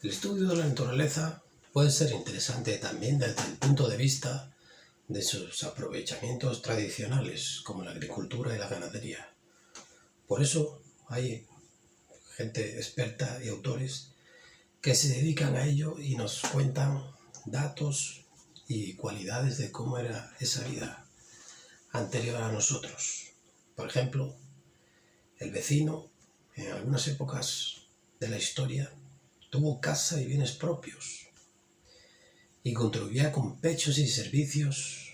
El estudio de la naturaleza puede ser interesante también desde el punto de vista de sus aprovechamientos tradicionales, como la agricultura y la ganadería. Por eso hay gente experta y autores que se dedican a ello y nos cuentan datos y cualidades de cómo era esa vida anterior a nosotros. Por ejemplo, el vecino, en algunas épocas de la historia, tuvo casa y bienes propios y contribuía con pechos y servicios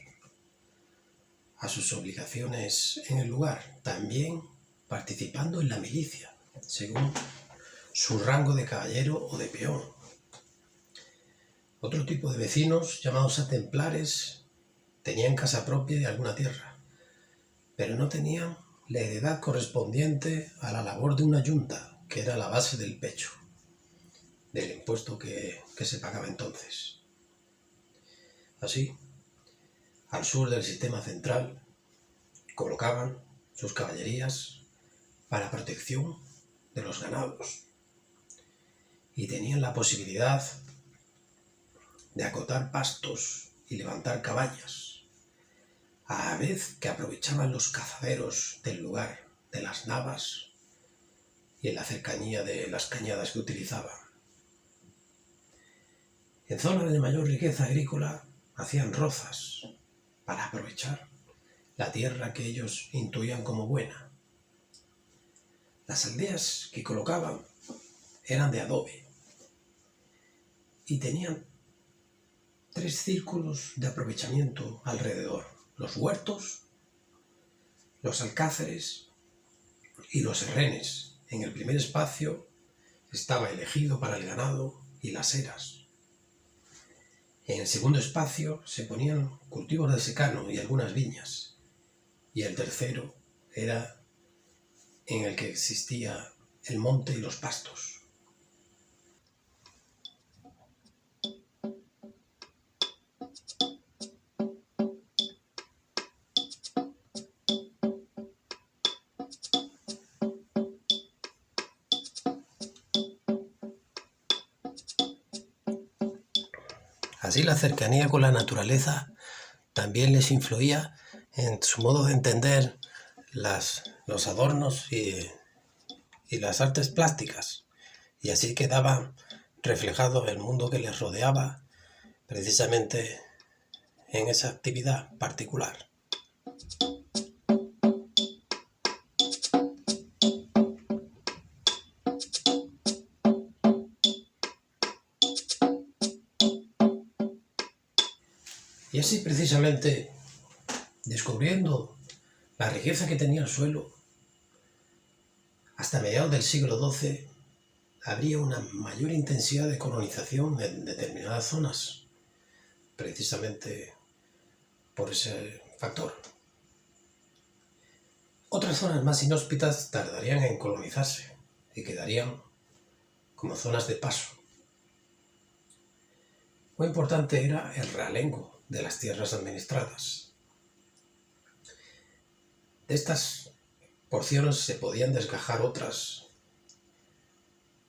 a sus obligaciones en el lugar, también participando en la milicia, según su rango de caballero o de peón. Otro tipo de vecinos, llamados atemplares, tenían casa propia y alguna tierra, pero no tenían la heredad correspondiente a la labor de una yunta, que era la base del pecho, del impuesto que se pagaba entonces. Así, al sur del sistema central, colocaban sus caballerías para protección de los ganados y tenían la posibilidad de acotar pastos y levantar cabañas, a la vez que aprovechaban los cazaderos del lugar, de las navas y en la cercanía de las cañadas que utilizaban. En zonas de mayor riqueza agrícola hacían rozas para aprovechar la tierra que ellos intuían como buena. Las aldeas que colocaban eran de adobe y tenían 3 círculos de aprovechamiento alrededor: los huertos, los alcázares y los herrenes. En el primer espacio estaba el ejido para el ganado y las eras. En el segundo espacio se ponían cultivos de secano y algunas viñas, y el tercero era en el que existía el monte y los pastos. Así, la cercanía con la naturaleza también les influía en su modo de entender los adornos y las artes plásticas, y así quedaba reflejado el mundo que les rodeaba precisamente en esa actividad particular. Y así, precisamente, descubriendo la riqueza que tenía el suelo, hasta mediados del siglo XII habría una mayor intensidad de colonización en determinadas zonas, precisamente por ese factor. Otras zonas más inhóspitas tardarían en colonizarse y quedarían como zonas de paso. Muy importante era el realengo de las tierras administradas. De estas porciones se podían desgajar otras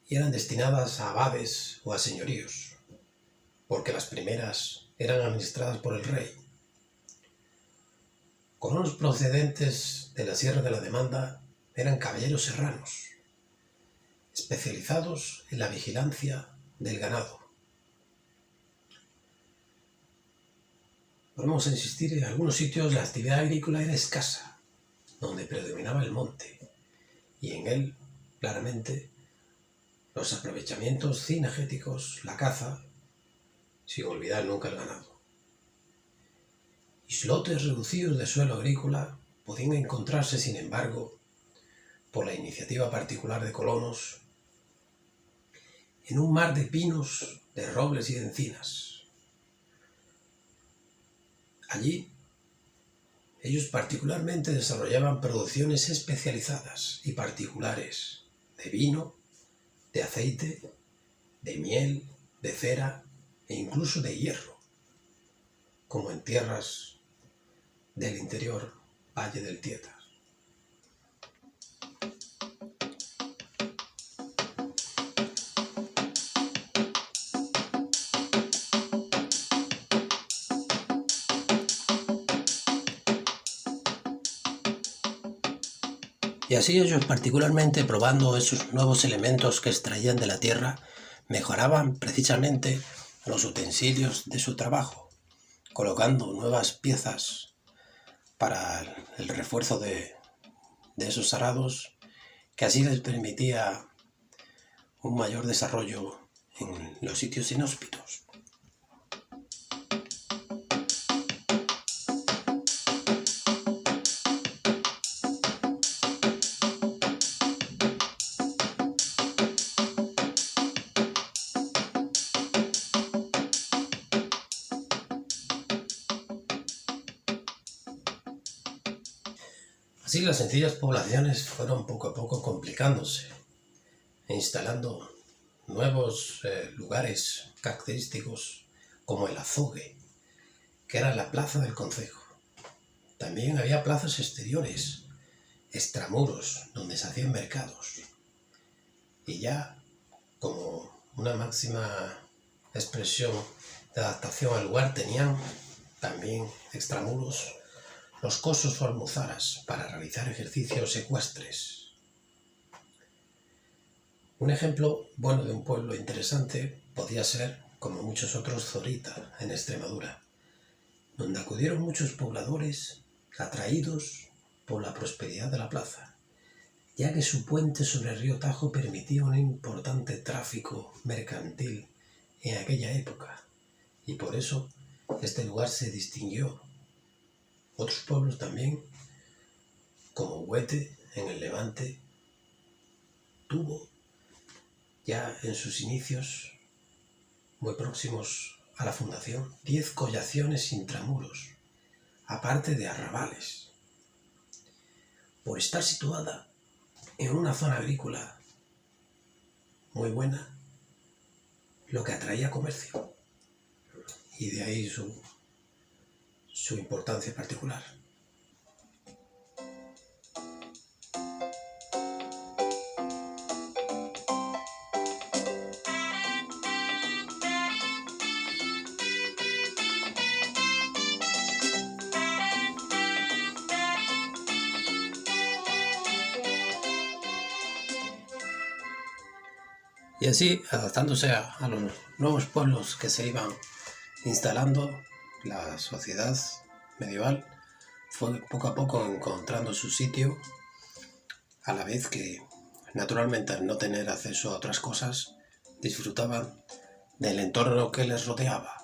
y eran destinadas a abades o a señoríos, porque las primeras eran administradas por el rey. Colonos procedentes de la Sierra de la Demanda eran caballeros serranos, especializados en la vigilancia del ganado. Podemos insistir, en algunos sitios la actividad agrícola era escasa, donde predominaba el monte, y en él, claramente, los aprovechamientos cinegéticos, la caza, sin olvidar nunca el ganado. Islotes reducidos de suelo agrícola podían encontrarse, sin embargo, por la iniciativa particular de colonos, en un mar de pinos, de robles y de encinas. Allí, ellos particularmente desarrollaban producciones especializadas y particulares de vino, de aceite, de miel, de cera e incluso de hierro, como en tierras del interior Valle del Tietas. Y así ellos, particularmente probando esos nuevos elementos que extraían de la tierra, mejoraban precisamente los utensilios de su trabajo, colocando nuevas piezas para el refuerzo de esos arados, que así les permitía un mayor desarrollo en los sitios inhóspitos. Así las sencillas poblaciones fueron poco a poco complicándose e instalando nuevos lugares característicos como el azogue, que era la plaza del concejo. También había plazas exteriores, extramuros, donde se hacían mercados. Y ya como una máxima expresión de adaptación al lugar tenían también extramuros los cosos o almuzaras para realizar ejercicios ecuestres. Un ejemplo bueno de un pueblo interesante podía ser, como muchos otros, Zorita, en Extremadura, donde acudieron muchos pobladores atraídos por la prosperidad de la plaza, ya que su puente sobre el río Tajo permitía un importante tráfico mercantil en aquella época, y por eso este lugar se distinguió. Otros pueblos también, como Huete, en el Levante, tuvo ya en sus inicios, muy próximos a la fundación, 10 collaciones intramuros, aparte de arrabales. Por estar situada en una zona agrícola muy buena, lo que atraía comercio, y de ahí su importancia particular. Y así, adaptándose a los nuevos pueblos que se iban instalando, la sociedad medieval fue poco a poco encontrando su sitio, a la vez que, naturalmente, al no tener acceso a otras cosas, disfrutaban del entorno que les rodeaba.